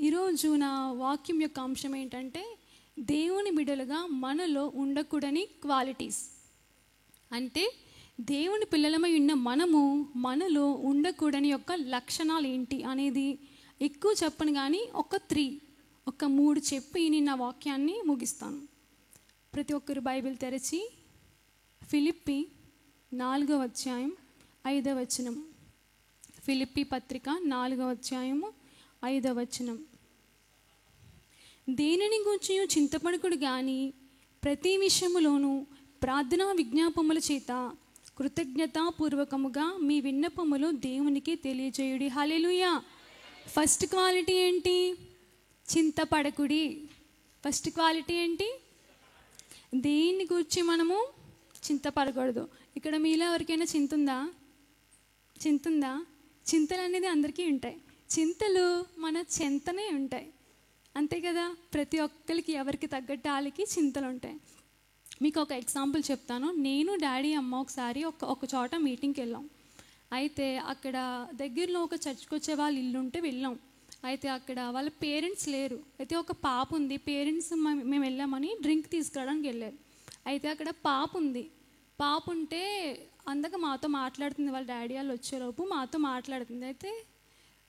ఈరోజు నా వాక్యం యొక్క అంశం ఏంటంటే దేవుని బిడ్డలుగా మనలో ఉండకూడని క్వాలిటీస్. అంటే దేవుని పిల్లలమై ఉన్న మనలో ఉండకూడని యొక్క లక్షణాలు ఏంటి అనేది ఎక్కువ చెప్పను, కానీ ఒక మూడు చెప్పి నేను నా వాక్యాన్ని ముగిస్తాను. ప్రతి ఒక్కరు బైబిల్ తెరచి ఫిలిప్పీ 4వ అధ్యాయం 5వ వచనం. ఫిలిప్పీ పత్రిక 4వ అధ్యాయము 5వ వచనం. దేనిని గూర్చి చింతపడకుడు కానీ ప్రతి విషయములోనూ ప్రార్థనా విజ్ఞాపముల చేత కృతజ్ఞతాపూర్వకముగా మీ విన్నపములు దేవునికి తెలియజేయుడి. హల్లెలూయా. ఫస్ట్ క్వాలిటీ ఏంటి? చింతపడకుడి. ఫస్ట్ క్వాలిటీ ఏంటి? దేన్ని గురించి మనము చింతపడకూడదు. ఇక్కడ మీలో ఎవరికైనా చింతుందా? చింతలు అనేది అందరికీ ఉంటాయి. చింతలు మన చెంతనే ఉంటాయి, అంతే కదా. ప్రతి ఒక్కరికి ఎవరికి తగ్గట్టు వాళ్ళకి చింతలు ఉంటాయి. మీకు ఒక ఎగ్జాంపుల్ చెప్తాను. నేను, డాడీ, అమ్మ ఒకసారి ఒక చోట మీటింగ్కి వెళ్ళాం. అయితే అక్కడ దగ్గరలో ఒక చర్చ్కి వచ్చే వాళ్ళ ఇల్లు ఉంటే వెళ్ళాం. అయితే అక్కడ వాళ్ళ పేరెంట్స్ లేరు. అయితే ఒక పాప ఉంది. పేరెంట్స్ మేము వెళ్ళామని డ్రింక్ తీసుకురావడానికి వెళ్ళారు. అయితే అక్కడ పాప ఉంది. పాప ఉంటే అందక మాతో మాట్లాడుతుంది. వాళ్ళ డాడీ వాళ్ళు వచ్చేలోపు మాతో మాట్లాడుతుంది. అయితే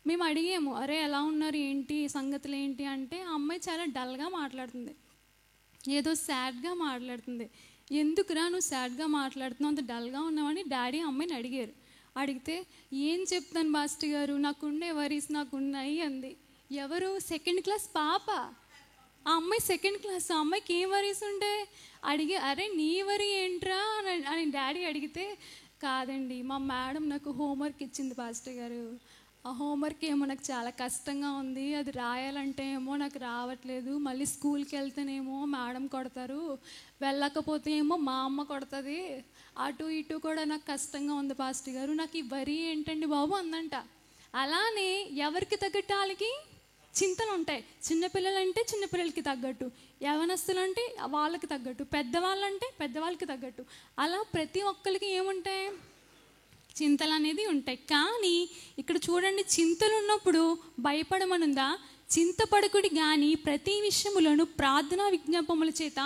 మేము అడిగాము, అరే ఎలా ఉన్నారు, ఏంటి సంగతులు ఏంటి అంటే ఆ అమ్మాయి చాలా డల్గా మాట్లాడుతుంది, ఏదో సాడ్గా మాట్లాడుతుంది. ఎందుకురా నువ్వు సాడ్గా మాట్లాడుతున్నావు, అంత డల్గా ఉన్నావని డాడీ అమ్మాయిని అడిగారు. అడిగితే ఏం చెప్తాను మాస్టర్ గారు, నాకుండే వరీస్ నాకున్నాయి అంది. ఎవరు? 2nd క్లాస్ పాప. ఆ అమ్మాయి 2nd క్లాస్. ఆ అమ్మాయికి ఏం వరీస్ ఉంటే అరే నీ వరి ఏంట్రా అని డాడీ అడిగితే, కాదండి మా మేడం నాకు హోంవర్క్ ఇచ్చింది పాస్టర్ గారు. ఆ హోంవర్క్ ఏమో నాకు చాలా కష్టంగా ఉంది, అది రాయాలంటే ఏమో నాకు రావట్లేదు, మళ్ళీ స్కూల్కి వెళ్తేనేమో మేడం కొడతారు, వెళ్ళకపోతే ఏమో మా అమ్మ కొడుతుంది, అటు ఇటు కూడా నాకు కష్టంగా ఉంది పాస్టర్ గారు, నాకు ఈ వరి ఏంటండి బాబు అందంట. అలానే ఎవరికి తగ్గట్టు వాళ్ళకి చింతలు ఉంటాయి. చిన్నపిల్లలు అంటే చిన్నపిల్లలకి తగ్గట్టు, యవనస్తులు అంటే వాళ్ళకి తగ్గట్టు, పెద్దవాళ్ళంటే పెద్దవాళ్ళకి తగ్గట్టు, అలా ప్రతి ఒక్కరికి ఏముంటాయి? చింతలు అనేది ఉంటాయి. కానీ ఇక్కడ చూడండి, చింతలు ఉన్నప్పుడు భయపడమనుందా? చింతపడకుడి కానీ ప్రతి విషయములను ప్రార్థనా విజ్ఞాపముల చేత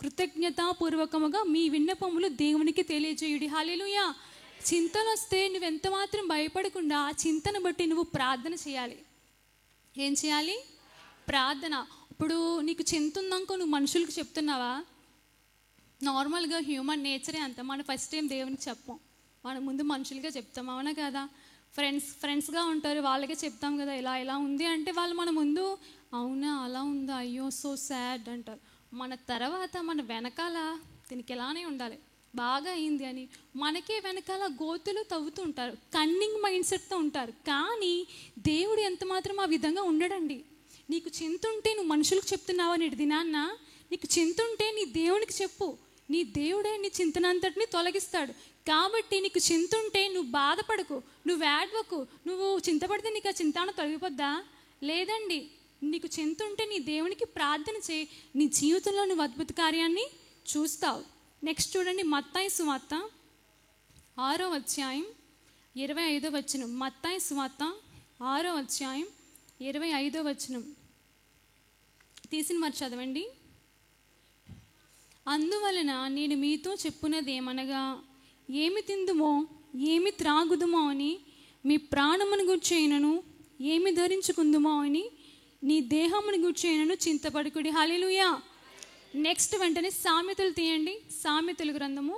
కృతజ్ఞతాపూర్వకముగా మీ విన్నపములు దేవునికి తెలియజేయుడి. హల్లెలూయా. చింతలు వస్తే నువ్వెంత మాత్రం భయపడకుండా ఆ చింతను బట్టి నువ్వు ప్రార్థన చేయాలి. ఏం చేయాలి? ప్రార్థన. ఇప్పుడు నీకు చింత ఉందనుకో, నువ్వు మనుషులకు చెప్తున్నావా? నార్మల్గా హ్యూమన్ నేచరే అంత. మనం ఫస్ట్ టైం దేవునికి చెప్పం, మనం ముందు మనుషులుగా చెప్తాం, అవునా కదా. ఫ్రెండ్స్గా ఉంటారు, వాళ్ళకే చెప్తాం కదా ఇలా ఉంది అంటే వాళ్ళు మన ముందు అవునా అలా ఉందా, అయ్యో సో సాడ్ అంటారు. మన తర్వాత మన వెనకాల దీనికి ఎలానే ఉండాలి, బాగా అయింది అని మనకే వెనకాల గోతులు తవ్వుతూ ఉంటారు. కన్నింగ్ మైండ్ సెట్తో ఉంటారు. కానీ దేవుడు ఎంత మాత్రం ఆ విధంగా ఉండడండి. నీకు చింత ఉంటే నువ్వు మనుషులకు చెప్తున్నావా? నేటి దినాన్న నీకు చింత ఉంటే నీ దేవునికి చెప్పు, నీ దేవుడే నీ చింతనంతటిని తొలగిస్తాడు. కాబట్టి నీకు చింత ఉంటే నువ్వు బాధపడకు, నువ్వు ఏడవకు. నువ్వు చింతపడితే నీకు ఆ చింతాన తొలగిపోద్దా? లేదండి. నీకు చింత ఉంటే నీ దేవునికి ప్రార్థన చేయి, నీ జీవితంలో నువ్వు అద్భుత కార్యాన్ని చూస్తావు. నెక్స్ట్ చూడండి, మత్తాయి సువార్త 6వ అధ్యాయం 25వ వచనం. మత్తాయి సువార్త 6వ అధ్యాయం 25వ వచనం తీసిన మరి చదవండి. అందువలన నేను మీతో చెప్పున్నదేమనగా, ఏమి తిందుమో ఏమి త్రాగుదుమో అని మీ ప్రాణమును గూర్చైనను ఏమి ధరించుకుందుమో అని నీ దేహమును గూర్చైనను చింతపడకుడి. హల్లెలూయా. నెక్స్ట్ వెంటనే సామెతలు తీయండి. సామెతలు గ్రంథము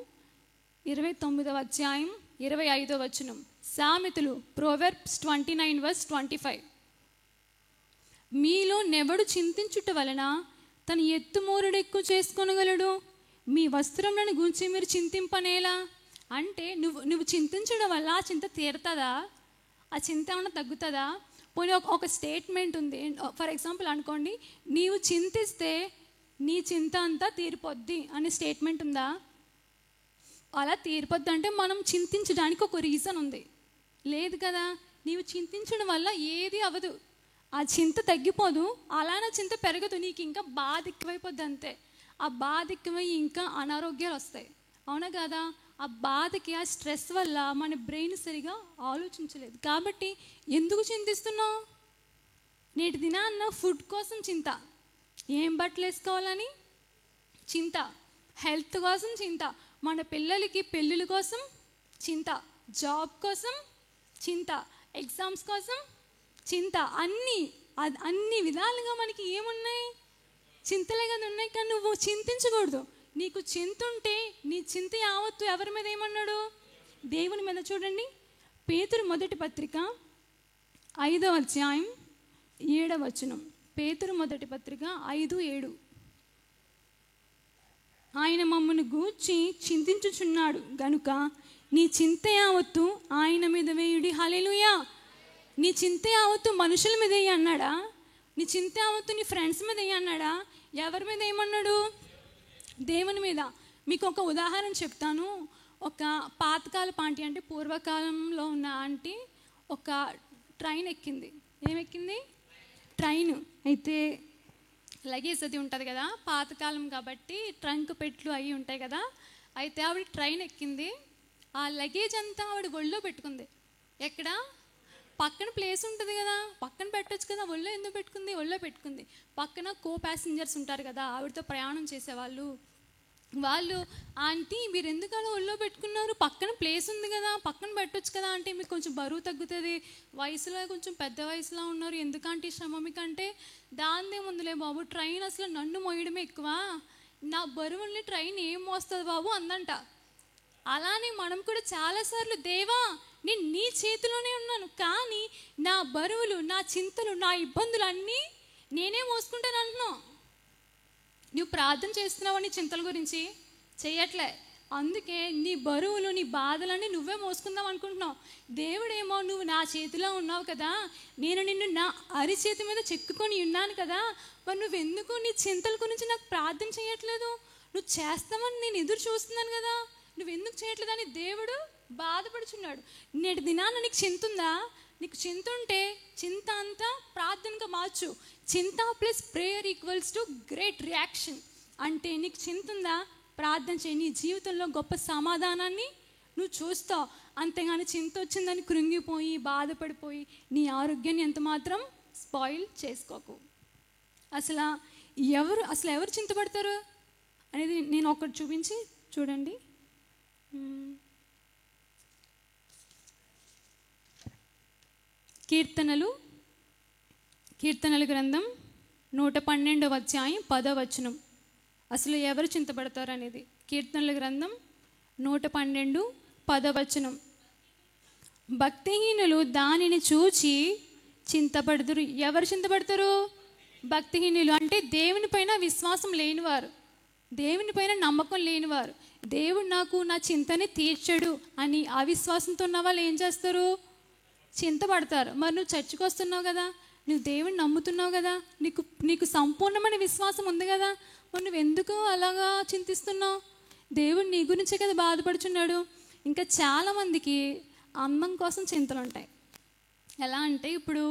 29వ అధ్యాయం 25వ వచనం. సామెతలు, ప్రొవెర్బ్స్ 29:25. మీలో నెవడు చింతించుట వలన తన ఎత్తుమూరుడు ఎక్కువ చేసుకొనగలడు, మీ వస్త్రములను గురించి మీరు చింతింపనేలా. అంటే నువ్వు చింతించడం వల్ల ఆ చింత తీరుతుందా? ఆ చింత ఏమన్నా తగ్గుతుందా? పోనీ ఒక స్టేట్మెంట్ ఉంది. ఫర్ ఎగ్జాంపుల్ అనుకోండి, నీవు చింతిస్తే నీ చింత అంతా తీరిపోద్ది అనే స్టేట్మెంట్ ఉందా? అలా తీరిపోద్ది అంటే మనం చింతించడానికి ఒక రీజన్ ఉంది, లేదు కదా. నీవు చింతించడం వల్ల ఏది అవ్వదు, ఆ చింత తగ్గిపోదు, అలానే చింత పెరగదు, నీకు ఇంకా బాధ ఎక్కువైపోద్ది అంతే. ఆ బాధ ఎక్కువై ఇంకా అనారోగ్యాలు వస్తాయి, అవునా కదా. ఆ బాధకి, ఆ స్ట్రెస్ వల్ల మన బ్రెయిన్ సరిగా ఆలోచించలేదు. కాబట్టి ఎందుకు చింతిస్తున్నావు? నేటి దినాన్న ఫుడ్ కోసం చింత, ఏం బట్టలు వేసుకోవాలని చింత, హెల్త్ కోసం చింత, మన పిల్లలకి పెళ్ళిళ్ళ కోసం చింత, జాబ్ కోసం చింత, ఎగ్జామ్స్ కోసం చింత, అన్ని విధాలుగా మనకి ఏమున్నాయి? చింతలే కదా ఉన్నాయి. కానీ నువ్వు చింతించకూడదు. నీకు చింత ఉంటే నీ చింత యావత్తు ఎవరి మీద ఏమన్నాడు? దేవుని మీద. చూడండి, పేతురు మొదటి పత్రిక 5వ అధ్యాయం 7వ వచనం. పేతురు మొదటి పత్రిక 5:7. ఆయన మమ్మను గూర్చి చింతించుచున్నాడు గనుక నీ చింత యావత్తు ఆయన మీద వేయుడి. హల్లెలూయా. నీ చింత యావత్తు మనుషుల మీద వేయి అన్నాడా? నీ చింత యావత్తు నీ ఫ్రెండ్స్ మీద వేయి అన్నాడా? ఎవరి మీద ఏమన్నాడు? దేవుని మీద. మీకు ఒక ఉదాహరణ చెప్తాను. ఒక పాతకాలపు ఆంటీ, అంటే పూర్వకాలంలో ఉన్న ఆంటీ ఒక ట్రైన్ ఎక్కింది. ఏమెక్కింది? ట్రైన్. అయితే లగేజ్ అది ఉంటుంది కదా, పాతకాలం కాబట్టి ట్రంక్ పెట్లు అవి ఉంటాయి కదా. అయితే ఆవిడ ట్రైన్ ఎక్కింది. ఆ లగేజ్ అంతా ఆవిడ ఒళ్ళో పెట్టుకుంది. ఎక్కడ? పక్కన ప్లేస్ ఉంటుంది కదా, పక్కన పెట్టచ్చు కదా. ఒళ్ళో ఎందుకు పెట్టుకుంది? ఒళ్ళో పెట్టుకుంది. పక్కన కో ప్యాసింజర్స్ ఉంటారు కదా, ఆవిడతో ప్రయాణం చేసేవాళ్ళు. వాళ్ళు, ఆంటీ మీరు ఎందుకు అలా ఒళ్ళో పెట్టుకున్నారు? పక్కన ప్లేస్ ఉంది కదా, పక్కన పెట్టొచ్చు కదా ఆంటీ, మీకు కొంచెం బరువు తగ్గుతుంది, వయసులో కొంచెం పెద్ద వయసులో ఉన్నారు, ఎందుకంటే శ్రమ మీకంటే. దాన్నే ముందులే బాబు, ట్రైన్ అసలు నన్ను మోయడమే ఎక్కువ, నా బరువుల్ని ట్రైన్ ఏం మోస్తుంది బాబు అందంట. అలానే మనం కూడా చాలాసార్లు, దేవా నేను నీ చేతిలోనే ఉన్నాను, కానీ నా బరువులు, నా చింతలు, నా ఇబ్బందులు అన్నీ నేనే మోసుకుంటాను అంటున్నావు. నువ్వు ప్రార్థన చేస్తున్నావు నీ చింతల గురించి, చేయట్లే. అందుకే నీ బరువులు, నీ బాధలన్నీ నువ్వే మోసుకుందాం అనుకుంటున్నావు. దేవుడేమో నువ్వు నా చేతిలో ఉన్నావు కదా, నేను నిన్ను నా అరిచేతి మీద చెక్కుకొని ఉన్నాను కదా, మరి నువ్వెందుకు నీ చింతల గురించి నాకు ప్రార్థన చేయట్లేదు? నువ్వు చేస్తామని నేను ఎదురు చూస్తున్నాను కదా, నువ్వెందుకు చేయట్లేదని దేవుడు బాధపడుచున్నాడు. నేటి దినాన నీకు చింత ఉందా? నీకు చింత ఉంటే చింత అంతా ప్రార్థనగా మార్చు. చింత plus prayer equals to great reaction. అంటే నీకు చింత ఉందా? ప్రార్థన చేయి. నీ జీవితంలో గొప్ప సమాధానాన్ని నువ్వు చూస్తావు. అంతేగాని చింత వచ్చిందని కృంగిపోయి బాధపడిపోయి నీ ఆరోగ్యాన్ని ఎంత మాత్రం స్పాయిల్ చేసుకోకు. అసలు ఎవరు చింతపడతారు అనేది నేను ఒకటి చూపించి చూడండి. కీర్తనల గ్రంథం 112వ అధ్యాయం 10వ వచనం. అసలు ఎవరు చింతపడతారు అనేది. కీర్తనల గ్రంథం 112 10వ వచనం. భక్తిహీనులు దానిని చూచి చింతపడుదురు. ఎవరు చింతపడతారు? భక్తిహీనులు అంటే దేవుని పైన విశ్వాసం లేనివారు, దేవుని పైన నమ్మకం లేనివారు. దేవుడు నాకు నా చింతని తీర్చడు అని అవిశ్వాసంతో ఉన్న వాళ్ళు ఏం చేస్తారు? చింతపడతారు. మరి నువ్వు చర్చికి వస్తున్నావు కదా, నువ్వు దేవుని నమ్ముతున్నావు కదా, నీకు సంపూర్ణమైన విశ్వాసం ఉంది కదా, మరి నువ్వు ఎందుకు అలాగా చింతిస్తున్నావు? దేవుడు నీ గురించే కదా బాధపడుచున్నాడు. ఇంకా చాలామందికి అందం కోసం చింతలు ఉంటాయి. ఎలా అంటే, ఇప్పుడు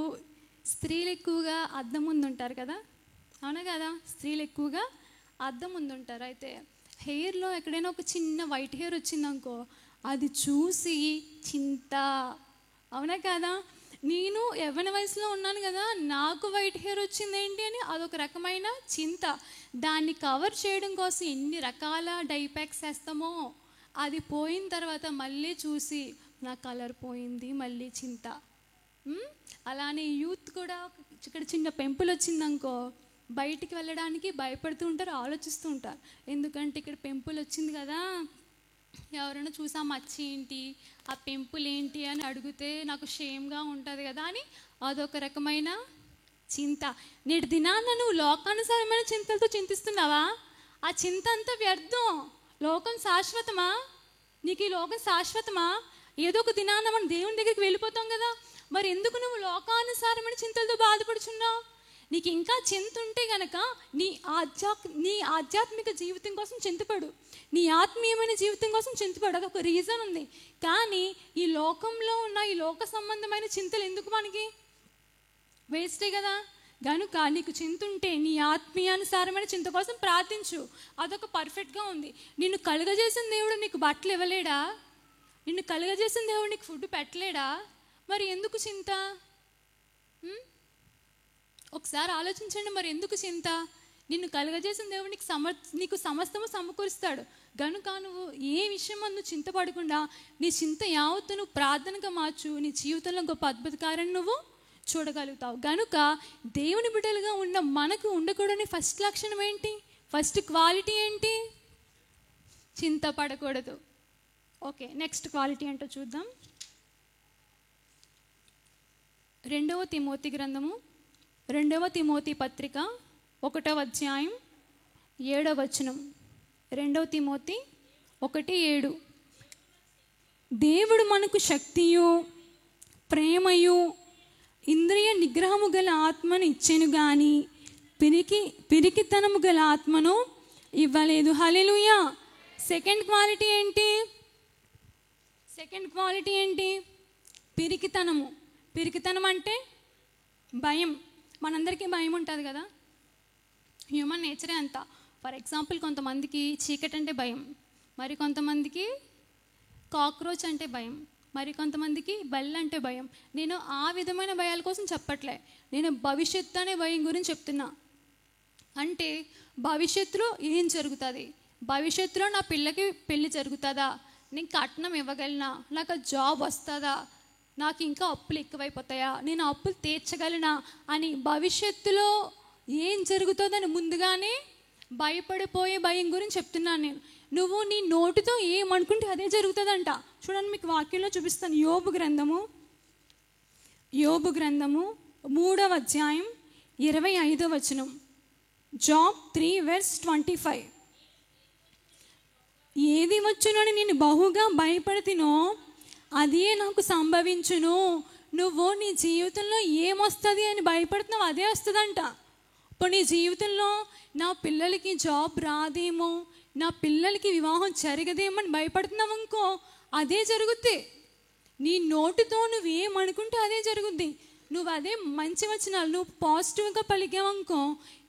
స్త్రీలు ఎక్కువగా అద్దం ముందు ఉంటారు కదా, అవునా కదా? స్త్రీలు ఎక్కువగా అద్దం ముందు ఉంటారు. అయితే హెయిర్లో ఎక్కడైనా ఒక చిన్న వైట్ హెయిర్ వచ్చిందనుకో, అది చూసి చింత, అవునా కదా? నేను యవ్వన వయసులో ఉన్నాను కదా, నాకు వైట్ హెయిర్ వచ్చింది ఏంటి అని అదొక రకమైన చింత. దాన్ని కవర్ చేయడం కోసం ఎన్ని రకాల డైప్యాక్స్ వేస్తామో, అది పోయిన తర్వాత మళ్ళీ చూసి నా కలర్ పోయింది, మళ్ళీ చింత. అలానే యూత్ కూడా ఇక్కడ చిన్న పెంపులు వచ్చిందనుకో, బయటికి వెళ్ళడానికి భయపడుతూ ఉంటారు, ఆలోచిస్తూ ఉంటారు. ఎందుకంటే ఇక్కడ పెంపులు వచ్చింది కదా, ఎవరైనా చూసా మచ్చ ఏంటి, ఆ పెంపులు ఏంటి అని అడిగితే నాకు షేమ్గా ఉంటుంది కదా అని అదొక రకమైన చింత. నేటి దినాన్న నువ్వు లోకానుసారమైన చింతలతో చింతిస్తున్నావా? ఆ చింత అంతా వ్యర్థం. లోకం శాశ్వతమా? నీకు ఈ లోకం శాశ్వతమా? ఏదో ఒక దినాన్న మనం దేవుని దగ్గరికి వెళ్ళిపోతాం కదా, మరి ఎందుకు నువ్వు లోకానుసారమైన చింతలతో బాధపడుచున్నావు? నీకు ఇంకా చింత ఉంటే గనక నీ ఆధ్యాత్మిక జీవితం కోసం చింతపడు, నీ ఆత్మీయమైన జీవితం కోసం చింతపడు. అదొక రీజన్ ఉంది. కానీ ఈ లోకంలో ఉన్న ఈ లోక సంబంధమైన చింతలు ఎందుకు మనకి? వేస్టే కదా. కనుక నీకు చింత ఉంటే నీ ఆత్మీయానుసారమైన చింత కోసం ప్రార్థించు. అదొక పర్ఫెక్ట్గా ఉంది. నిన్ను కలుగజేసిన దేవుడు నీకు బట్టలు ఇవ్వలేడా? నిన్ను కలుగజేసిన దేవుడు నీకు ఫుడ్ పెట్టలేడా? మరి ఎందుకు చింత? ఒకసారి ఆలోచించండి, మరి ఎందుకు చింత? నిన్ను కలుగజేసిన దేవుడు నీకు సమస్తము సమకూరుస్తాడు. గనుక నువ్వు ఏ విషయం నువ్వు చింతపడకుండా నీ చింత యావత్తు నువ్వు ప్రార్థనగా మార్చు, నీ జీవితంలో గొప్ప అద్భుతకార్యాన్ని నువ్వు చూడగలుగుతావు. గనుక దేవుని బిడ్డలుగా ఉన్న మనకు ఉండకూడని ఫస్ట్ లక్షణం ఏంటి? ఫస్ట్ క్వాలిటీ ఏంటి? చింతపడకూడదు. ఓకే, నెక్స్ట్ క్వాలిటీ ఏంటో చూద్దాం. 2వ తిమోతి గ్రంథము, 2వ తిమోతి పత్రిక 1వ అధ్యాయం 7వ వచనం. 2వ తిమోతి 1:7. దేవుడు మనకు శక్తియు ప్రేమయు ఇంద్రియ నిగ్రహము గల ఆత్మను ఇచ్చెను గాని పిరికితనము గల ఆత్మను ఇవ్వలేదు. హల్లెలూయా. సెకండ్ క్వాలిటీ ఏంటి? పిరికితనము. పిరికితనం అంటే భయం. మనందరికీ భయం ఉంటుంది కదా, హ్యూమన్ నేచరే అంతా. ఫర్ ఎగ్జాంపుల్, కొంతమందికి చీకటి అంటే భయం, మరి కొంతమందికి కాక్రోచ్ అంటే భయం, మరి కొంతమందికి బల్లి అంటే భయం. నేను ఆ విధమైన భయాల కోసం చెప్పట్లే, నేను భవిష్యత్తు అనే భయం గురించి చెప్తున్నా. అంటే భవిష్యత్తులో ఏం జరుగుతుంది, భవిష్యత్తులో నా పిల్లకి పెళ్ళి జరుగుతుందా, నేను కట్నం ఇవ్వగలనా, నాకు జాబ్ వస్తుందా, నాకు ఇంకా అప్పులు ఎక్కువైపోతాయా, నేను అప్పులు తీర్చగలనా అని భవిష్యత్తులో ఏం జరుగుతుందని ముందుగానే భయపడిపోయే భయం గురించి చెప్తున్నాను నేను. నువ్వు నీ నోటితో ఏమనుకుంటే అదే జరుగుతుందంట. చూడండి, మీకు వాక్యంలో చూపిస్తాను. యోబు గ్రంథము 3వ అధ్యాయం 25వ వచనం. జాబ్ 3:25. ఏది వచ్చునని నేను బహుగా భయపడుతునో అదే నాకు సంభవించును. నువ్వు నీ జీవితంలో ఏమొస్తుంది అని భయపడుతున్నావు, అదే వస్తుందంట. ఇప్పుడు నీ జీవితంలో నా పిల్లలకి జాబ్ రాదేమో, నా పిల్లలకి వివాహం జరగదేమో అని భయపడుతున్నావు అనుకో, అదే జరుగుద్ది. నీ నోటితో నువ్వు ఏమనుకుంటే అదే జరుగుద్ది. నువ్వు అదే మంచి వచనాలు నువ్వు పాజిటివ్గా పలికావనుకో,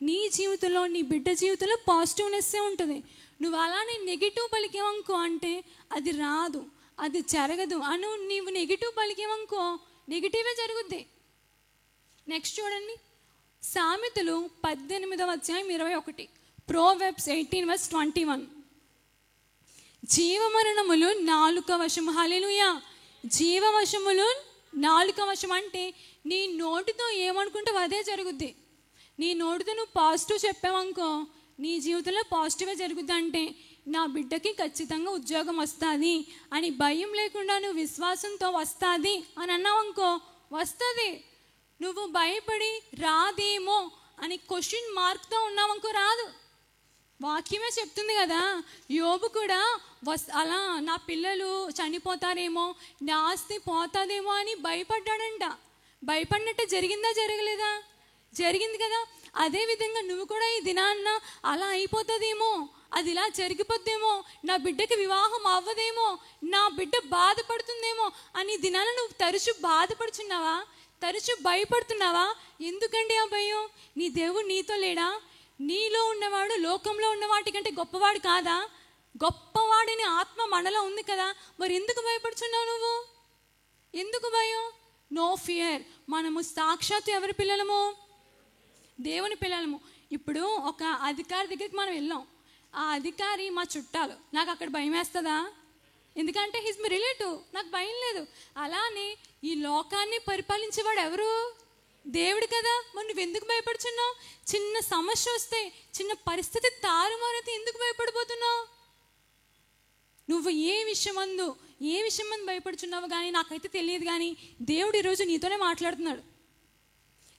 నీ జీవితంలో నీ బిడ్డ జీవితంలో పాజిటివ్నెస్సే ఉంటుంది. నువ్వు అలానే నెగిటివ్ పలికావనుకో అంటే అది రాదు, అది జరగదు. నీవు నెగిటివ్ పలికావనుకో నెగిటివే జరుగుద్ది. నెక్స్ట్ చూడండి, సామెతలు 18వ అధ్యాయం 21. ప్రోవెర్బ్స్ 18:21. జీవమరణములు నాలుక వశము. హల్లెలూయా. జీవవశములు నాలుక వశం అంటే నీ నోటితో ఏమనుకుంటావు అదే జరుగుద్ది. నీ నోటితో నువ్వు పాజిటివ్ చెప్పావనుకో నీ జీవితంలో పాజిటివ్గా జరుగుద్ది. అంటే నా బిడ్డకి ఖచ్చితంగా ఉద్యోగం వస్తుంది అని భయం లేకుండా నువ్వు విశ్వాసంతో వస్తుంది అని అన్నావనుకో వస్తుంది. నువ్వు భయపడి రాదేమో అని క్వశ్చన్ మార్క్తో ఉన్నావనుకో రాదు. వాక్యమే చెప్తుంది కదా, యోబు కూడా అలా నా పిల్లలు చనిపోతారేమో, నా ఆస్తి పోతాదేమో అని భయపడ్డాడంట. భయపడినట్టే జరిగిందా జరగలేదా? జరిగింది కదా. అదేవిధంగా నువ్వు కూడా ఈ దినాన్న అలా అయిపోతుందేమో, అది ఇలా జరిగిపోద్దేమో, నా బిడ్డకి వివాహం అవ్వదేమో, నా బిడ్డ బాధపడుతుందేమో అని దినాన నువ్వు తరచు బాధపడుచున్నావా, తరచు భయపడుతున్నావా? ఎందుకండి ఆ భయం? నీ దేవుడు నీతో లేడా? నీలో ఉన్నవాడు లోకంలో ఉన్న వాటికంటే గొప్పవాడు కాదా? గొప్పవాడిని ఆత్మ మనలో ఉంది కదా, మరి ఎందుకు భయపడుచున్నావు నువ్వు? ఎందుకు భయం? No fear. మనము సాక్షాత్తు ఎవరి పిల్లలము? దేవుని పిల్లలము. ఇప్పుడు ఒక అధికారి దగ్గరికి మనం వెళ్ళాం, ఆ అధికారి మా చుట్టాలు, నాకు అక్కడ భయం వేస్తుందా? ఎందుకంటే హీస్ మై రిలేటివ్, నాకు భయం లేదు. అలానే ఈ లోకాన్ని పరిపాలించేవాడు ఎవరు? దేవుడు కదా. మరి నువ్వు ఎందుకు భయపడుచున్నావు? చిన్న సమస్య వస్తే, చిన్న పరిస్థితి తారుమారైతే ఎందుకు భయపడిపోతున్నావు? నువ్వు ఏ విషయం మందు భయపడుచున్నావు కానీ నాకైతే తెలియదు. కానీ దేవుడు ఈరోజు నీతోనే మాట్లాడుతున్నాడు.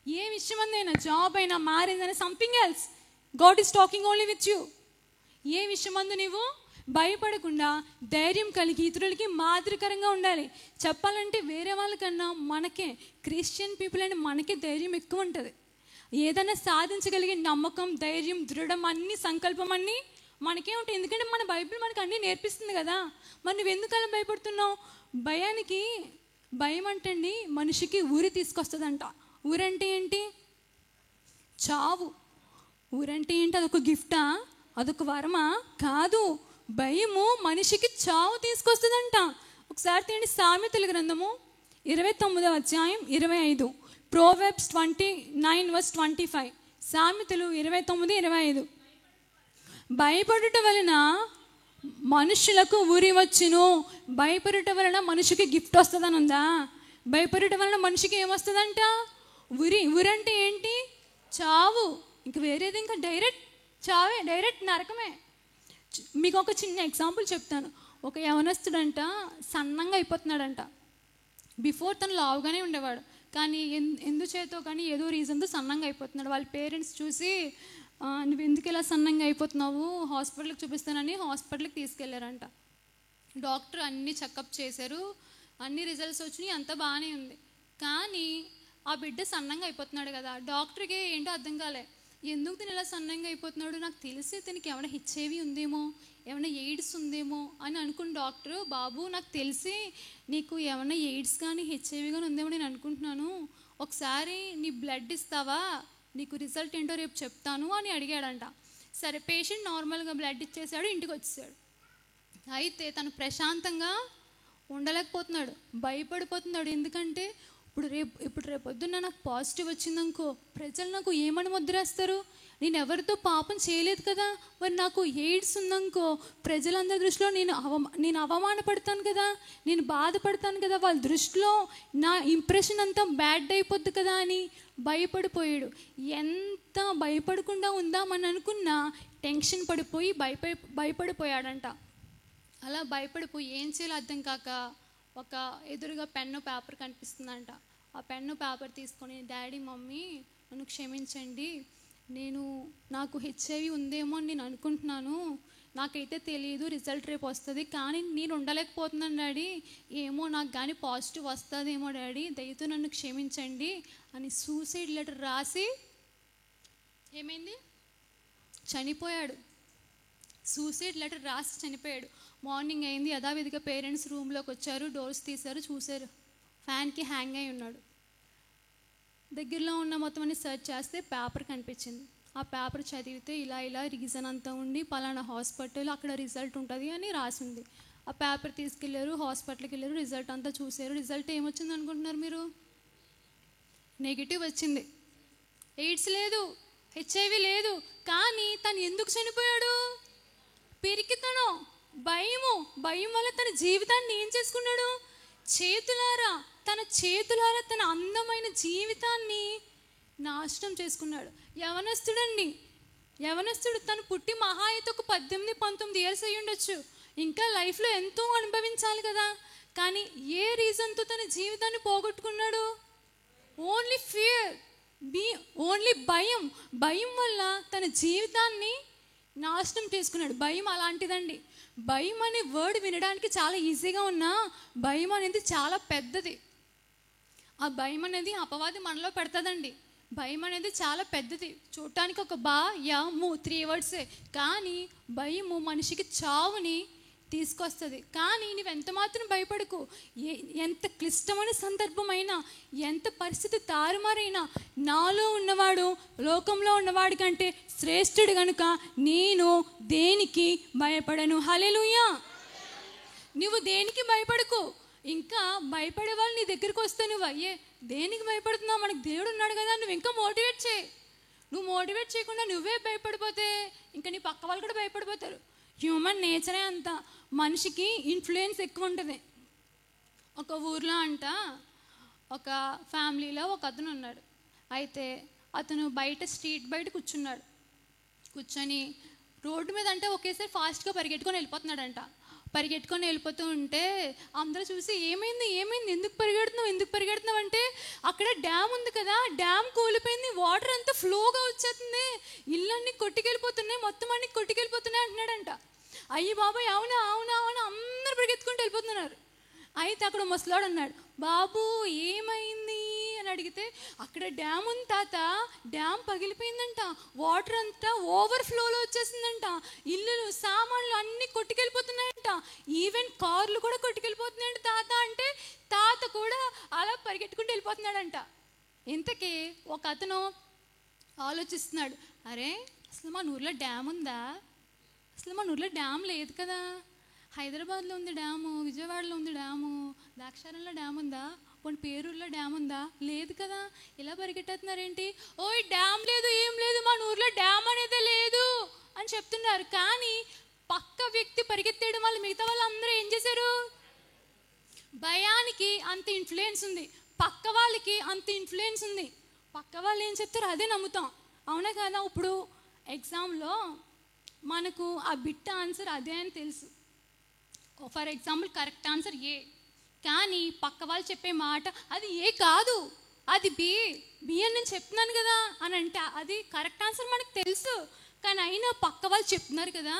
ఏ విషయం అందైనా, జాబ్ అయినా, మ్యారేజ్ అయినా, something else, God is talking only with you. ఏ విషయం అందు నువ్వు భయపడకుండా ధైర్యం కలిగి ఇతరులకి మాదిరికరంగా ఉండాలి. చెప్పాలంటే వేరే వాళ్ళకన్నా మనకే, క్రిస్టియన్ పీపుల్ అంటే మనకే ధైర్యం ఎక్కువ ఉంటుంది. ఏదైనా సాధించగలిగే నమ్మకం, ధైర్యం, దృఢం, అన్ని సంకల్పం అన్నీ మనకే ఉంటాయి. ఎందుకంటే మన బైబిల్ మనకు అన్నీ నేర్పిస్తుంది కదా. మరి నువ్వు ఎందుకు అలా భయపడుతున్నావు? భయం అంటండి మనిషికి ఊరి తీసుకొస్తుందంట. ఊరంటే ఏంటి? చావు. ఊరంటే ఏంటి? అదొక గిఫ్టా? అదొక వరమా? కాదు. భయము మనిషికి చావు తీసుకొస్తుందంట. ఒకసారి తీయండి, సామెతల గ్రంథము 29వ అధ్యాయం 25. ప్రోవెబ్స్ 29:25, సామెతలు 29:25. భయపడుట వలన మనుషులకు ఉరి వచ్చును. భయపడుట వలన మనిషికి గిఫ్ట్ వస్తుందని ఉందా? భయపడుట వలన మనిషికి ఏమొస్తుందంట? ఉరి. ఉరి అంటే ఏంటి? చావు. ఇంక వేరేది, ఇంకా డైరెక్ట్ చావే, డైరెక్ట్ నరకమే. మీకు ఒక చిన్న ఎగ్జాంపుల్ చెప్తాను. ఒక యవనస్తుడంట సన్నంగా అయిపోతున్నాడంట. బిఫోర్ తను లావుగానే ఉండేవాడు, కానీ ఎందుచేతో కానీ ఏదో రీజన్తో సన్నంగా అయిపోతున్నాడు. వాళ్ళ పేరెంట్స్ చూసి, నువ్వు ఎందుకు ఇలా సన్నంగా అయిపోతున్నావు, హాస్పిటల్కి చూపిస్తానని హాస్పిటల్కి తీసుకెళ్లారంట. డాక్టర్ అన్నీ చెకప్ చేశారు, అన్ని రిజల్ట్స్ వచ్చినాయి, అంతా బాగానే ఉంది. కానీ ఆ బిడ్డ సన్నంగా అయిపోతున్నాడు కదా. డాక్టర్కి ఏంటో అర్థం కాలే, ఎందుకు తిని ఇలా సన్నంగా అయిపోతున్నాడు, నాకు తెలిసి తినికి ఏమైనా హెచ్ఐవి ఉందేమో, ఏమైనా ఎయిడ్స్ ఉందేమో అని అనుకున్న డాక్టర్, బాబు నాకు తెలిసి నీకు ఏమైనా ఎయిడ్స్ కానీ హెచ్ఐవి కానీ ఉందేమో నేను అనుకుంటున్నాను, ఒకసారి నీ బ్లడ్ ఇస్తావా, నీకు రిజల్ట్ ఏంటో రేపు చెప్తాను అని అడిగాడంట. సరే, పేషెంట్ నార్మల్గా బ్లడ్ ఇచ్చేసాడు, ఇంటికి వచ్చేసాడు. అయితే తను ప్రశాంతంగా ఉండలేకపోతున్నాడు, భయపడిపోతున్నాడు. ఎందుకంటే ఇప్పుడు రేపొద్దున్న నాకు పాజిటివ్ వచ్చిందనుకో, ప్రజలు నాకు ఏమని ముద్రేస్తారు, నేను ఎవరితో పాపం చేయలేదు కదా, మరి నాకు ఎయిడ్స్ ఉందనుకో ప్రజలందరి దృష్టిలో నేను అవమానపడతాను కదా, నేను బాధపడతాను కదా, వాళ్ళ దృష్టిలో నా ఇంప్రెషన్ అంతా బ్యాడ్ అయిపోద్ది కదా అని భయపడిపోయాడు. ఎంత భయపడకుండా ఉందామని అనుకున్నా టెన్షన్ పడిపోయి భయపడిపోయాడంట. అలా భయపడిపోయి ఏం చేయాలో అర్థం కాక ఒక ఎదురుగా పెన్ను పేపర్ కనిపిస్తుందంట. ఆ పెన్ను పేపర్ తీసుకొని, డాడీ మమ్మీ నన్ను క్షమించండి, నాకు హెచ్ఐవి ఉందేమో అని నేను అనుకుంటున్నాను, నాకైతే తెలియదు, రిజల్ట్ రేపు వస్తుంది, కానీ నేను ఉండలేకపోతున్నాను డాడీ, ఏమో నాకు కానీ పాజిటివ్ వస్తుందేమో డాడీ, దయతో నన్ను క్షమించండి అని సూసైడ్ లెటర్ రాసి ఏమైంది, చనిపోయాడు. సూసైడ్ లెటర్ రాసి చనిపోయాడు. మార్నింగ్ అయింది, యథావిధిగా పేరెంట్స్ రూమ్లోకి వచ్చారు, డోర్స్ తీశారు, చూశారు ఫ్యాన్కి హ్యాంగ్ అయి ఉన్నాడు. దగ్గరలో ఉన్న మొత్తం అన్ని సెర్చ్ చేస్తే పేపర్ కనిపించింది. ఆ పేపర్ చదివితే ఇలా రీజన్ అంతా ఉండి పలానా హాస్పిటల్ అక్కడ రిజల్ట్ ఉంటుంది అని రాసింది. ఆ పేపర్ తీసుకెళ్ళారు, హాస్పిటల్కి వెళ్ళారు, రిజల్ట్ అంతా చూశారు. రిజల్ట్ ఏమొచ్చింది అనుకుంటున్నారు మీరు? నెగిటివ్ వచ్చింది. ఎయిడ్స్ లేదు, హెచ్ఐవి లేదు. కానీ తను ఎందుకు చనిపోయాడు? పిరికితనం, భయం వల్ల తన జీవితాన్ని ఏం చేసుకున్నాడు? తన చేతులారా తన అందమైన జీవితాన్ని నాశనం చేసుకున్నాడు. యవనస్తుడు తను పుట్టి మహా అయితే ఒక 18-19 ఇయర్స్ అయ్యి ఉండొచ్చు, ఇంకా లైఫ్లో ఎంతో అనుభవించాలి కదా. కానీ ఏ రీజన్తో తన జీవితాన్ని పోగొట్టుకున్నాడు? ఓన్లీ ఫియర్, ఓన్లీ భయం వల్ల తన జీవితాన్ని నాశనం చేసుకున్నాడు. భయం అలాంటిదండి. భయం అనే వర్డ్ వినడానికి చాలా ఈజీగా ఉన్నా భయం అనేది చాలా పెద్దది. ఆ భయం అనేది అపవాది మనలో పెడతాదండి. భయం అనేది చాలా పెద్దది. చూడటానికి ఒక భయము 3 వర్డ్సే, కానీ భయము మనిషికి చావుని తీసుకొస్తుంది. కానీ నువ్వెంత మాత్రం భయపడకు. ఎంత క్లిష్టమైన సందర్భమైనా, ఎంత పరిస్థితి తారుమారైనా, నాలో ఉన్నవాడు లోకంలో ఉన్నవాడి కంటే శ్రేష్ఠుడు గనుక నేను దేనికి భయపడను. హల్లెలూయా. నువ్వు దేనికి భయపడకు. ఇంకా భయపడే వాళ్ళు నీ దగ్గరికి వస్తే నువ్వు దేనికి భయపడుతున్నావు, మనకు దేవుడు ఉన్నాడు కదా, నువ్వు ఇంకా మోటివేట్ చేయి. నువ్వు మోటివేట్ చేయకుండా నువ్వే భయపడిపోతే ఇంకా నీ పక్క వాళ్ళు కూడా భయపడిపోతారు. హ్యూమన్ నేచరే అంత, మనిషికి ఇన్ఫ్లుయెన్స్ ఎక్కువ ఉంటుంది. ఒక ఊర్లో ఒక ఫ్యామిలీలో ఒక అతను ఉన్నాడు. అయితే అతను స్ట్రీట్ బయట కూర్చొని రోడ్డు మీద ఒకేసారి ఫాస్ట్గా పరిగెట్టుకొని వెళ్ళిపోతూ ఉంటే అందరూ చూసి ఏమైంది ఎందుకు పరిగెడుతున్నావు అంటే, అక్కడ డ్యామ్ ఉంది కదా, డ్యామ్ కూలిపోయింది, వాటర్ అంతా ఫ్లోగా వచ్చేస్తుంది, ఇళ్ళన్నీ కొట్టుకెళ్ళిపోతున్నాయి, మొత్తం అన్ని కొట్టుకెళ్ళిపోతున్నాయి అంటున్నాడంట. అయ్యి బాబాయ్ అవునా అందరూ పరిగెత్తుకుంటూ వెళ్ళిపోతున్నారు. అయితే అక్కడ ముసలాడు అన్నాడు, బాబు ఏమైంది అని అడిగితే, అక్కడ డ్యామ్ ఉంది తాత, డ్యామ్ పగిలిపోయిందంట, వాటర్ అంతా ఓవర్ఫ్లోలో వచ్చేసిందంట, ఇల్లులు సామాన్లు అన్నీ కొట్టుకెళ్ళిపోతున్నాయంట, ఈవెన్ కార్లు కూడా కొట్టుకెళ్ళిపోతున్నాయంట తాత అంటే, తాత కూడా అలా పరిగెట్టుకుంటూ వెళ్ళిపోతున్నాడంట. ఇంతకీ ఒక అతను ఆలోచిస్తున్నాడు, అరే అసలు మన ఊర్లో డ్యామ్ ఉందా? అసలు మన ఊర్లో డ్యామ్ లేదు కదా, హైదరాబాద్లో ఉంది డ్యాము, విజయవాడలో ఉంది డ్యాము, ద్రాక్షారంలో డ్యామ్ ఉందా, పోనీ పేరూరులో డ్యామ్ ఉందా? లేదు కదా. ఇలా పరిగెట్టేస్తున్నారేంటి? ఓ డ్యామ్ లేదు, ఏం లేదు, మన ఊర్లో డ్యామ్ అనేది లేదు అని చెప్తున్నారు. కానీ పక్క వ్యక్తి పరిగెత్తేయడం వల్ల మిగతా వాళ్ళందరూ ఏం చేశారు? భయానికి అంత ఇన్ఫ్లుయెన్స్ ఉంది, పక్క వాళ్ళకి అంత ఇన్ఫ్లుయెన్స్ ఉంది. పక్క వాళ్ళు ఏం చెప్తారో అదే నమ్ముతాం. అవునా కదా? ఇప్పుడు ఎగ్జామ్లో మనకు ఆ బిట్ ఆన్సర్ అదే అని తెలుసు. ఫర్ ఎగ్జాంపుల్ కరెక్ట్ ఆన్సర్ ఏ, కానీ పక్క వాళ్ళు చెప్పే మాట అది ఏ కాదు, అది బి అని నేను చెప్తున్నాను కదా అని అంటే అది కరెక్ట్ ఆన్సర్ మనకు తెలుసు. కానీ అయినా పక్క వాళ్ళు చెప్తున్నారు కదా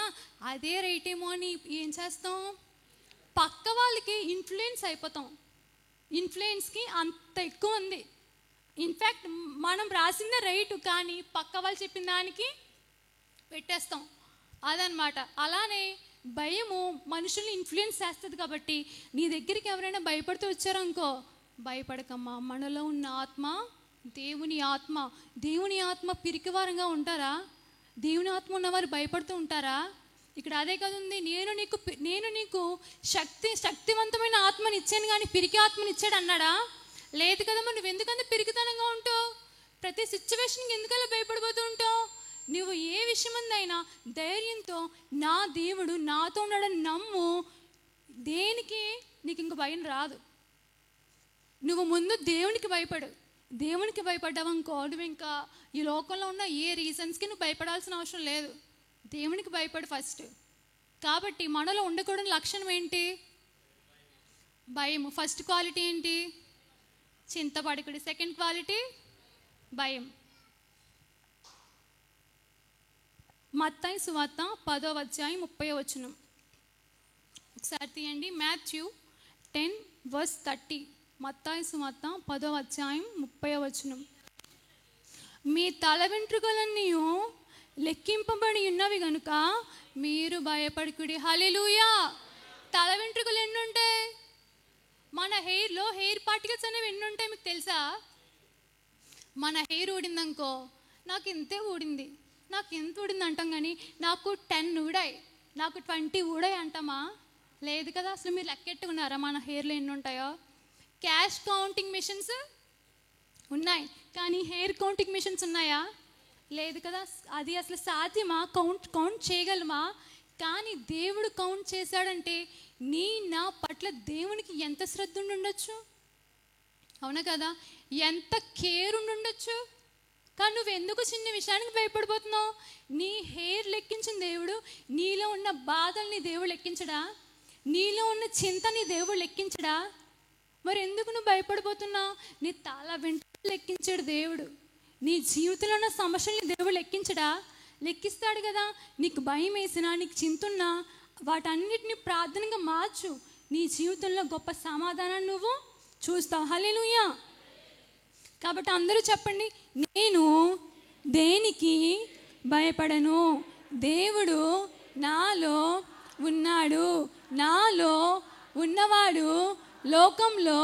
అదే రైట్ ఏమో అని ఏం చేస్తాం? పక్క వాళ్ళకి ఇన్ఫ్లుయెన్స్ అయిపోతాం. ఇన్ఫ్లుయెన్స్కి అంత ఎక్కువ ఉంది. ఇన్ఫ్యాక్ట్ మనం రాసిందే రైట్, కానీ పక్క వాళ్ళు చెప్పిన దానికి పెట్టేస్తాం. అదనమాట. అలానే భయము మనుషుల్ని ఇన్ఫ్లుయెన్స్ చేస్తుంది. కాబట్టి నీ దగ్గరికి ఎవరైనా భయపడుతూ వచ్చారనుకో, భయపడకమ్మా, మనలో ఉన్న ఆత్మ దేవుని ఆత్మ. దేవుని ఆత్మ పిరికివారంగా ఉంటారా? దేవుని ఆత్మ ఉన్నవారు భయపడుతూ ఉంటారా? ఇక్కడ అదే కదా ఉంది. నేను నీకు శక్తివంతమైన ఆత్మని ఇచ్చాను కానీ పిరికి ఆత్మని ఇచ్చాడు అన్నాడా? లేదు కదా. మరి నువ్వు ఎందుకంత పిరికితనంగా ఉంటావు? ప్రతి సిచ్యువేషన్కి ఎందుకలా భయపడిపోతూ ఉంటావు? నువ్వు ఏ విషయమందైనా ధైర్యంతో నా దేవుడు నాతో ఉన్నాడని నమ్ము. దేనికి నీకు ఇంక భయం రాదు. నువ్వు ముందు దేవునికి భయపడు. దేవునికి భయపడ్డావనుకో, నువ్వు ఇంకా ఈ లోకంలో ఉన్న ఏ రీజన్స్కి నువ్వు భయపడాల్సిన అవసరం లేదు. దేవునికి భయపడు ఫస్ట్. కాబట్టి మనలో ఉండకూడని లక్షణం ఏంటి? భయం. ఫస్ట్ క్వాలిటీ ఏంటి? చింతపడకుడి. సెకండ్ క్వాలిటీ భయం. మత్తయి సువార్త 10వ అధ్యాయం 30వ వచనం ఒకసారి తీయండి. మాథ్యూ 10:30. మత్తయి సువార్త 10వ అధ్యాయం 30వ వచనం. మీ తల వెంట్రుకలన్నీ లెక్కింపబడి ఉన్నవి గనుక మీరు భయపడకుడి. హల్లెలూయా. తల వెంట్రుకలు ఎన్ని ఉంటాయి? మన హెయిర్లో హెయిర్ పార్టికల్స్ అనేవి ఎన్ని ఉంటాయి మీకు తెలుసా? మన హెయిర్ ఊడిందనుకో, నాకు ఇంతే ఊడింది, నాకు ఎంత ఊడింది అంటాం, కానీ నాకు 10 ఊడాయి, నాకు 20 ఊడాయి అంటామా? లేదు కదా. అసలు మీరు లెక్కెట్టుకున్నారా మన హెయిర్లో ఎన్ని ఉంటాయో? క్యాష్ కౌంటింగ్ మిషన్స్ ఉన్నాయి, కానీ హెయిర్ కౌంటింగ్ మిషన్స్ ఉన్నాయా? లేదు కదా. అది అసలు సాధ్యమా? కౌంట్ చేయగలమా? కానీ దేవుడు కౌంట్ చేశాడంటే నా పట్ల దేవునికి ఎంత శ్రద్ధ ఉండొచ్చు? అవునా కదా. ఎంత కేర్ ఉండొచ్చు. కానీ నువ్వు ఎందుకు చిన్న విషయానికి భయపడిపోతున్నావు? నీ హెయిర్ లెక్కించిన దేవుడు నీలో ఉన్న బాధల్ని దేవుడు లెక్కించడా? నీలో ఉన్న చింతని దేవుడు లెక్కించడా? మరి ఎందుకు నువ్వు భయపడిపోతున్నావు? నీ తల వెంట్రుకలు లెక్కించాడు దేవుడు. నీ జీవితంలో ఉన్న సమస్యల్ని దేవుడు లెక్కించడా? లెక్కిస్తాడు కదా. నీకు భయం వేసినా, నీకు చింతున్నా, వాటన్నిటిని ప్రార్థనగా మార్చు. నీ జీవితంలో గొప్ప సమాధానాన్ని నువ్వు చూస్తావు. హల్లెలూయా. కాబట్టి అందరూ చెప్పండి, నేను దేనికి భయపడను. దేవుడు నాలో ఉన్నాడు. నాలో ఉన్నవాడు లోకంలో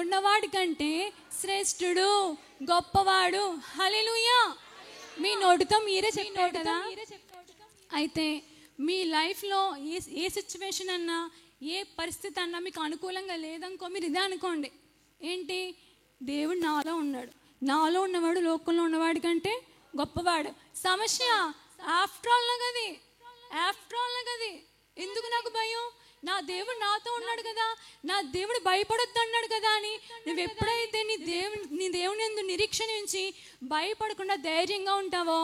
ఉన్నవాడి కంటే శ్రేష్ఠుడు, గొప్పవాడు. హల్లెలూయా. మీ నోటితో మీరే చెప్పారు కదా. అయితే మీ లైఫ్లో ఏ సిచ్యువేషన్ అన్నా, ఏ పరిస్థితి అన్నా మీకు అనుకూలంగా లేదనుకో, మీరు ఇదే అనుకోండి, ఏంటి? దేవుడు నాలో ఉన్నాడు, నాలో ఉన్నవాడు లోకంలో ఉన్నవాడి కంటే గొప్పవాడు. సమస్య ఆఫ్టర్ ఆల్ నాకది. ఎందుకు నాకు భయం? నా దేవుడు నాతో ఉన్నాడు కదా, నా దేవుడు భయపడొద్దు అన్నాడు కదా అని నువ్వు ఎప్పుడైతే నీ దేవుని యందు నిరీక్షణ ఉంచి భయపడకుండా ధైర్యంగా ఉంటావో,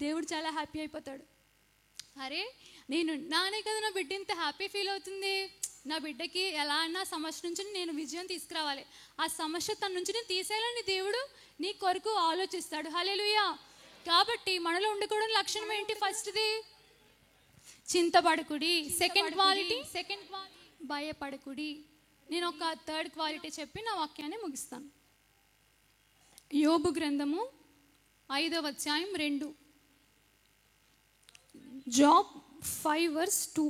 దేవుడు చాలా హ్యాపీ అయిపోతాడు. అరే నేను నానే కదా నా బిడ్డ ఇంత హ్యాపీ ఫీల్ అవుతుంది, నా బిడ్డకి ఎలా అన్నా సమస్య నుంచి నేను విజయం తీసుకురావాలి, ఆ సమస్య తన నుంచి నేను తీసేయాలని దేవుడు నీ కొరకు ఆలోచిస్తాడు. హల్లెలూయా. కాబట్టి మనలో ఉండకూడని లక్షణం ఏంటి? ఫస్ట్ది చింతపడకుడి. సెకండ్ క్వాలిటీ భయపడకుడి. నేను ఒక థర్డ్ క్వాలిటీ చెప్పి నా వాక్యాన్ని ముగిస్తాను. యోబు గ్రంథము 5వ అధ్యాయం 2. జాబ్ 5:2.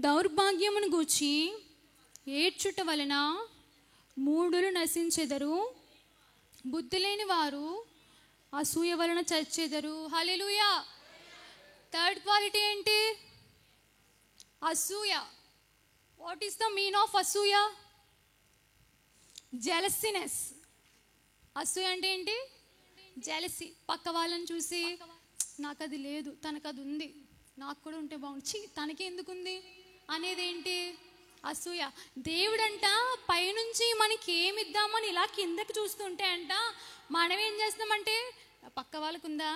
దౌర్భాగ్యమును గూర్చి ఏడ్చుట వలన మూఢులు నశించెదరు, బుద్ధి లేని వారు అసూయ వలన చచ్చెదరు. హల్లెలూయా. థర్డ్ క్వాలిటీ ఏంటి? అసూయ. What is the mean of అసూయ? జెలసీనెస్. అసూయ అంటే ఏంటి? జెలసీ. పక్క వాళ్ళని చూసి నాకు అది లేదు, తనకు అది ఉంది, నాకు కూడా ఉంటే బాగుంది, తనకి ఎందుకుంది అనేది ఏంటి? అసూయ. దేవుడంట పైనుంచి మనకి ఏమి ఇద్దామని ఇలా కిందకి చూస్తుంటే అంట మనం ఏం చేస్తామంటే పక్క వాళ్ళకు ఉందా,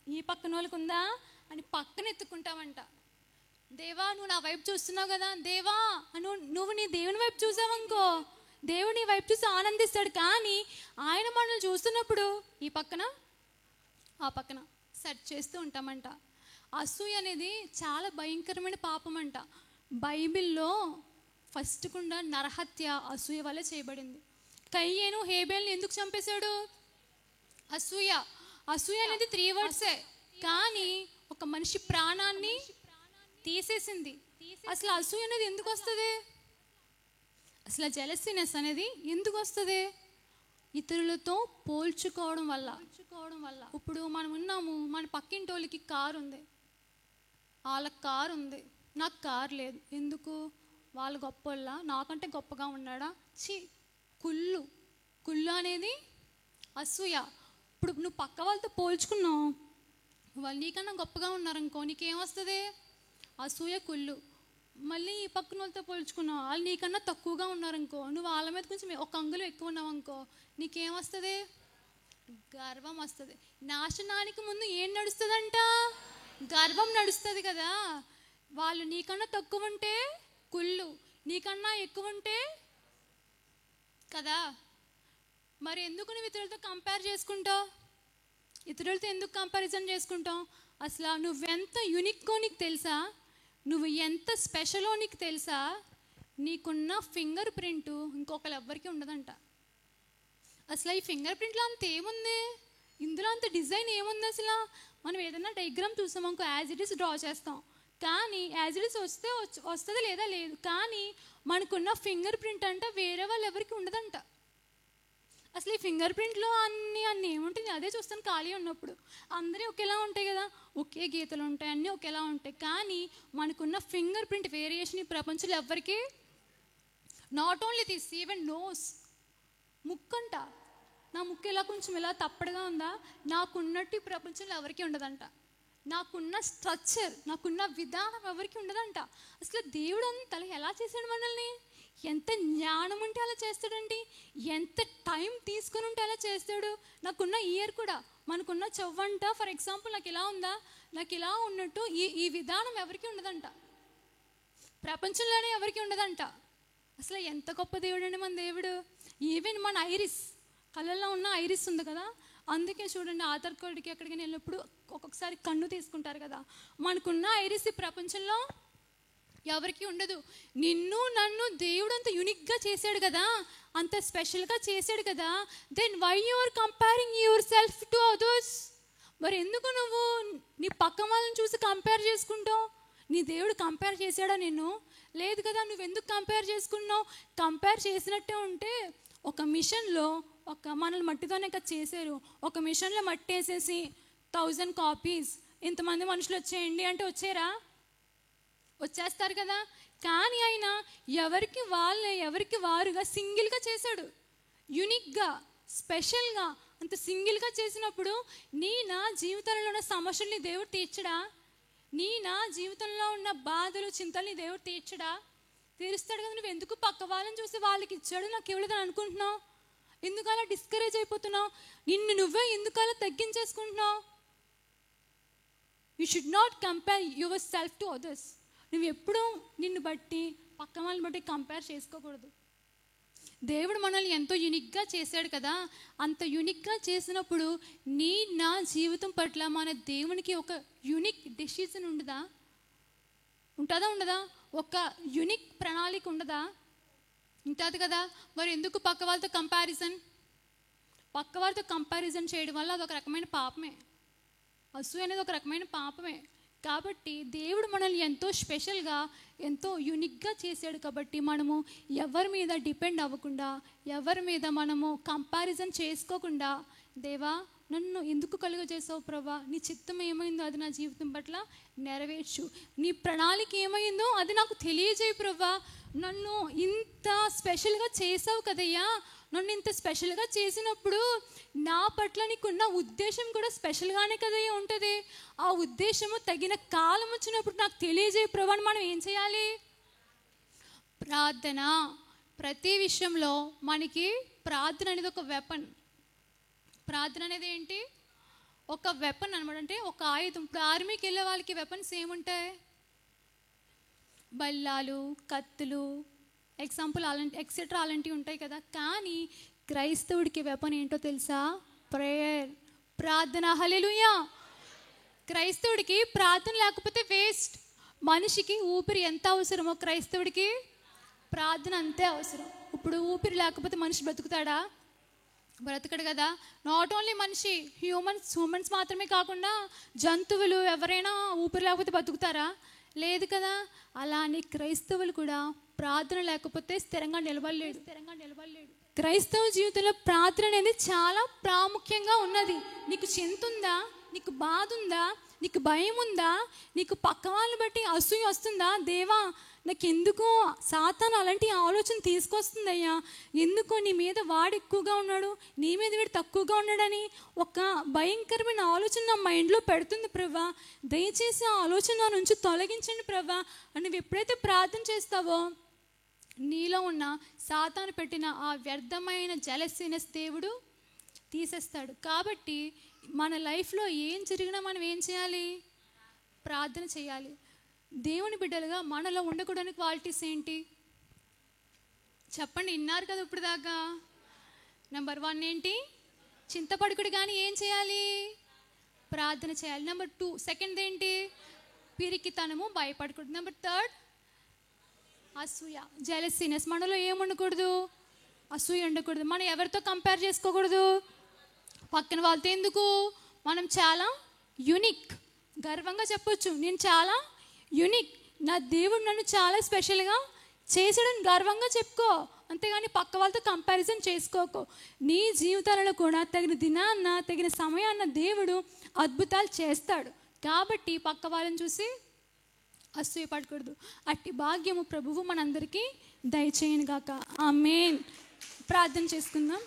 ఈ పక్కన వాళ్ళకు ఉందా అని పక్కన ఎత్తుకుంటామంట. దేవా నువ్వు నా వైపు చూస్తున్నావు కదా, దేవా నువ్వు నీ దేవుని వైపు చూసావనుకో, దేవుడు నీ వైపు చూసి ఆనందిస్తాడు. కానీ ఆయన మనల్ని చూస్తున్నప్పుడు ఈ పక్కన ఆ పక్కన సెర్చ్ చేస్తూ ఉంటామంట. అసూయ అనేది చాలా భయంకరమైన పాపం అంట. బైబిల్లో ఫస్ట్ కుండా నరహత్య అసూయ వల్ల చేయబడింది. కయ్యేను హేబేల్ని ఎందుకు చంపేశాడు? అసూయ. అసూయ అనేది 3 వర్డ్సే, కానీ ఒక మనిషి ప్రాణాన్ని తీసేసింది. అసలు అసూయ అనేది ఎందుకు వస్తుంది? అసలు జెలసీనెస్ అనేది ఎందుకు వస్తుంది? ఇతరులతో పోల్చుకోవడం వల్ల. ఇప్పుడు మనం ఉన్నాము, మన పక్కింటి వాళ్ళకి కారు ఉంది, వాళ్ళకి కారు ఉంది, నాకు కారు లేదు. ఎందుకు? వాళ్ళు గొప్ప నాకంటే గొప్పగా ఉన్నాడా? కుళ్ళు అనేది అసూయ. ఇప్పుడు నువ్వు పక్క వాళ్ళతో పోల్చుకున్నావు, వాళ్ళు నీకన్నా గొప్పగా ఉన్నారనుకో, నీకేమొస్తుంది? అసూయ, కుళ్ళు. మళ్ళీ ఈ పక్కన వాళ్ళతో పోల్చుకున్నావు, వాళ్ళు నీకన్నా తక్కువగా ఉన్నారనుకో, నువ్వు వాళ్ళ మీద కొంచెం ఒక అంగుళం ఎక్కువ ఉన్నావు అనుకో, నీకేమొస్తుంది? గర్వం వస్తుంది. నాశనానికి ముందు ఏం నడుస్తుందంట? గర్వం నడుస్తుంది కదా. వాళ్ళు నీకన్నా తక్కువ ఉంటే కుళ్ళు, నీకన్నా ఎక్కువ ఉంటే కదా. మరి ఎందుకు నువ్వు ఇతరులతో కంపేర్ చేసుకుంటావు? ఇతరులతో ఎందుకు కంపారిజన్ చేసుకుంటావు? అసలు నువ్వెంత యూనిక్కో నీకు తెలుసా? నువ్వు ఎంత స్పెషలో నీకు తెలుసా? నీకున్న ఫింగర్ ప్రింట్ ఇంకొకరు ఎవ్వరికి ఉండదంట. అసలు ఈ ఫింగర్ ప్రింట్లో అంత ఏముంది? ఇందులో అంత డిజైన్ ఏముంది? అసలు మనం ఏదైనా డయాగ్రామ్ చూసామనుకో యాజ్ ఇట్ ఈస్ డ్రా చేస్తాం, కానీ యాజ్ ఇట్ ఈస్ వస్తుంది లేదా లేదు. కానీ మనకున్న ఫింగర్ ప్రింట్ అంట వేరే వాళ్ళు ఎవరికి ఉండదంట. అసలు ఈ ఫింగర్ ప్రింట్లో అన్నీ ఏముంటుంది? అదే చూస్తాను ఖాళీ ఉన్నప్పుడు. అందరూ ఒకేలా ఉంటాయి కదా, ఒకే గీతలు ఉంటాయి, అన్నీ ఒకేలా ఉంటాయి. కానీ మనకున్న ఫింగర్ ప్రింట్ వేరియేషన్ ఈ ప్రపంచంలో ఎవరికి, not only this, even nose, ముక్కంట. నా ముక్కు ఇలా కొంచెం ఇలా తప్పడుగా ఉందా, నాకున్నట్టు ఈ ప్రపంచంలో ఎవరికి ఉండదంట. నాకున్న స్ట్రక్చర్, నాకున్న విధానం ఎవరికి ఉండదంట. అసలు దేవుడు అంత ఎలా చేశాడు మనల్ని? ఎంత జ్ఞానం ఉంటే అలా చేస్తాడండి, ఎంత టైం తీసుకుని ఉంటే అలా చేస్తాడు. నాకున్న ఇయర్ కూడా, మనకున్న చెవ్వంట ఫర్ ఎగ్జాంపుల్ నాకు ఇలా ఉందా, నాకు ఇలా ఉన్నట్టు ఈ విధానం ఎవరికి ఉండదంట, ప్రపంచంలోనే ఎవరికి ఉండదంట. అసలు ఎంత గొప్ప దేవుడు అండి మన దేవుడు. ఈవెన్ మన ఐరిస్, కళ్ళల్లో ఉన్న ఐరిస్ ఉంది కదా, అందుకే చూడండి ఆధార్ కార్డుకి ఎక్కడికైనా వెళ్ళినప్పుడు ఒక్కొక్కసారి కన్ను తీసుకుంటారు కదా. మనకున్న ఐరిస్ ఈ ప్రపంచంలో ఎవరికి ఉండదు. నిన్ను నన్ను దేవుడు అంత యూనిక్గా చేశాడు కదా, అంత స్పెషల్గా చేశాడు కదా. Then why you are comparing yourself to others? మరి ఎందుకు నువ్వు నీ పక్క వాళ్ళని చూసి కంపేర్ చేసుకుంటావు? నీ దేవుడు కంపేర్ చేశాడా నిన్ను? లేదు కదా. నువ్వెందుకు కంపేర్ చేసుకున్నావు? కంపేర్ చేసినట్టే ఉంటే ఒక మిషన్లో మనల్ని మట్టితోనే కదా చేశారు. ఒక మిషన్లో మట్టి వేసేసి 1000 కాపీస్ ఇంతమంది మనుషులు వచ్చేయండి అంటే వచ్చారా? వచ్చేస్తారు కదా. కానీ ఆయన ఎవరికి వారుగా సింగిల్గా చేశాడు, యూనిక్గా, స్పెషల్గా. అంత సింగిల్గా చేసినప్పుడు నా జీవితంలో ఉన్న సమస్యల్ని దేవుడు తీర్చడా? నా జీవితంలో ఉన్న బాధలు చింతల్ని దేవుడు తీర్చడా? తీరుస్తాడు కదా. నువ్వు ఎందుకు పక్క వాళ్ళని చూసి వాళ్ళకి ఇచ్చాడు నాకు ఇవ్వలేదని అనుకుంటున్నావు? ఎందుకు అలా డిస్కరేజ్ అయిపోతున్నావు? నిన్ను నువ్వే ఎందుకు అలా తగ్గించేసుకుంటున్నావు? You should not compare yourself to others. నువ్వు ఎప్పుడూ నిన్ను బట్టి పక్క వాళ్ళని బట్టి కంపేర్ చేసుకోకూడదు. దేవుడు మనల్ని ఎంతో యూనిక్గా చేశాడు కదా. అంత యూనిక్గా చేసినప్పుడు నా జీవితం పట్ల మన దేవునికి ఒక యూనిక్ డెసిషన్ ఉంటుందా? ఉండదా? ఒక యూనిక్ ప్రణాళిక ఉండదా? ఉంటుంది కదా. మరి ఎందుకు పక్క వాళ్ళతో కంపారిజన్ చేయడం వల్ల అదొక రకమైన పాపమే. అసూయ అనేది ఒక రకమైన పాపమే. కాబట్టి దేవుడు మనల్ని ఎంతో స్పెషల్గా, ఎంతో యూనిక్గా చేశాడు. కాబట్టి మనము ఎవరి మీద డిపెండ్ అవ్వకుండా, ఎవరి మీద మనము కంపారిజన్ చేసుకోకుండా, దేవా నన్ను ఎందుకు కలుగజేసావు ప్రభా, నీ చిత్తం ఏమైందో అది నా జీవితం పట్ల నెరవేర్చు, నీ ప్రణాళిక ఏమైందో అది నాకు తెలియజేయి ప్రభా, నన్ను ఇంత స్పెషల్గా చేసావు కదయ్యా, నన్ను ఇంత స్పెషల్గా చేసినప్పుడు నా పట్ల నీకున్న ఉద్దేశం కూడా స్పెషల్గానే కదయ్యా ఉంటుంది, ఆ ఉద్దేశము తగిన కాలం వచ్చినప్పుడు నాకు తెలియజేయి ప్రభా అని మనం ఏం చేయాలి? ప్రార్థన. ప్రతి విషయంలో మనకి ప్రార్థన అనేది ఒక వెపన్. ప్రార్థన అనేది ఏంటి? ఒక వెపన్ అనమాట, అంటే ఒక ఆయుధం. ఇప్పుడు ఆర్మీకి వెళ్ళే వాళ్ళకి వెపన్స్ ఏముంటాయి? బల్లాలు, కత్తులు, ఎగ్జాంపుల్ అలాంటి ఎక్సెట్రా అలాంటివి ఉంటాయి కదా. కానీ క్రైస్తవుడికి వెపన్ ఏంటో తెలుసా? ప్రేయర్, ప్రార్థన. హల్లెలూయా. క్రైస్తవుడికి ప్రార్థన లేకపోతే వేస్ట్. మనిషికి ఊపిరి ఎంత అవసరమో క్రైస్తవుడికి ప్రార్థన అంతే అవసరం. ఇప్పుడు ఊపిరి లేకపోతే మనిషి బ్రతుకుతాడా? బ్రతకడు కదా. నాట్ ఓన్లీ మనిషి, హ్యూమన్స్ మాత్రమే కాకుండా జంతువులు ఎవరైనా ఊపిరి లేకపోతే బతుకుతారా? లేదు కదా. అలానే క్రైస్తవులు కూడా ప్రార్థన లేకపోతే స్థిరంగా నిలబడలేడు. క్రైస్తవ జీవితంలో ప్రార్థన అనేది చాలా ప్రాముఖ్యంగా ఉన్నది. నీకు చింత ఉందా? నీకు బాధ ఉందా? నీకు భయం ఉందా? నీకు పక్క వాళ్ళని బట్టి అసూయ వస్తుందా? దేవా నాకు ఎందుకో సాతాను అలాంటి ఆలోచన తీసుకొస్తుందయ్యా, ఎందుకో నీ మీద వాడు ఎక్కువగా ఉన్నాడు, నీ మీద వీడు తక్కువగా ఉన్నాడని ఒక భయంకరమైన ఆలోచన నా మైండ్లో పెడుతుంది ప్రభా, దయచేసి ఆ ఆలోచన నుంచి తొలగించండి ప్రభా అని నువ్వు ఎప్పుడైతే ప్రార్థన చేస్తావో నీలో ఉన్న సాతాను పెట్టిన ఆ వ్యర్థమైన జెలసీనెస్ దేవుడు తీసేస్తాడు. కాబట్టి మన లైఫ్లో ఏం జరిగినా మనం ఏం చేయాలి? ప్రార్థన చేయాలి. దేవుని బిడ్డలుగా మనలో ఉండకూడని క్వాలిటీస్ ఏంటి చెప్పండి? విన్నారు కదా ఇప్పుడు దాకా. నెంబర్ 1 ఏంటి? చింతపడుకుడు. కానీ ఏం చేయాలి? ప్రార్థన చేయాలి. నెంబర్ 2 సెకండ్ ఏంటి? పిరికితనము, భయపడకూడదు. నెంబర్ 3 అసూయ, జెలసీనెస్. మనలో ఏం ఉండకూడదు? అసూయ ఉండకూడదు. మనం ఎవరితో కంపేర్ చేసుకోకూడదు? పక్కన వాళ్ళతో ఎందుకు? మనం చాలా యూనిక్. గర్వంగా చెప్పొచ్చు, నేను చాలా యూనిక్, నా దేవుడు నన్ను చాలా స్పెషల్గా చేసాడని గర్వంగా చెప్పుకో. అంతేగాని పక్క వాళ్ళతో కంపారిజన్ చేసుకోకు. నీ జీవితాలలో కూడా తగిన దినాన్న, తగిన సమయాన్న దేవుడు అద్భుతాలు చేస్తాడు. కాబట్టి పక్క వాళ్ళని చూసి అసూయపడకూడదు. అట్టి భాగ్యము ప్రభువు మనందరికీ దయచేయను గాక. ఆమేన్. ప్రార్థన చేసుకుందాం.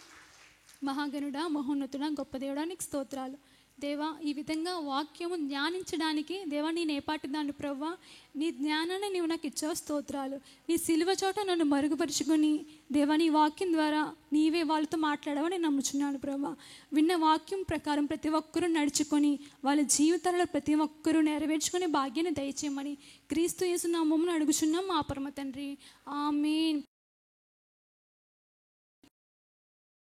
మహాగణుడా, మహోన్నతుడా, గొప్ప దేవుడా, నీకు స్తోత్రాలు దేవా. ఈ విధంగా వాక్యము ధ్యానించడానికి దేవా నేను ఏపాటిదాన్ని ప్రవ్వా, నీ జ్ఞానాన్ని నీవు నాకు ఇచ్చావు. స్తోత్రాలు. నీ సిలువ చోట నన్ను మరుగుపరుచుకొని దేవా నీ వాక్యం ద్వారా నీవే వాళ్ళతో మాట్లాడావని నేను నమ్ముచున్నాను ప్రవ్వా. విన్న వాక్యం ప్రకారం ప్రతి ఒక్కరూ నడుచుకొని వాళ్ళ జీవితాలలో ప్రతి ఒక్కరూ నెరవేర్చుకునే భాగ్యాన్ని దయచేయమని క్రీస్తు యేసు నామమున అడుగుచున్నాం మా పరమ తండ్రి. ఆమేన్.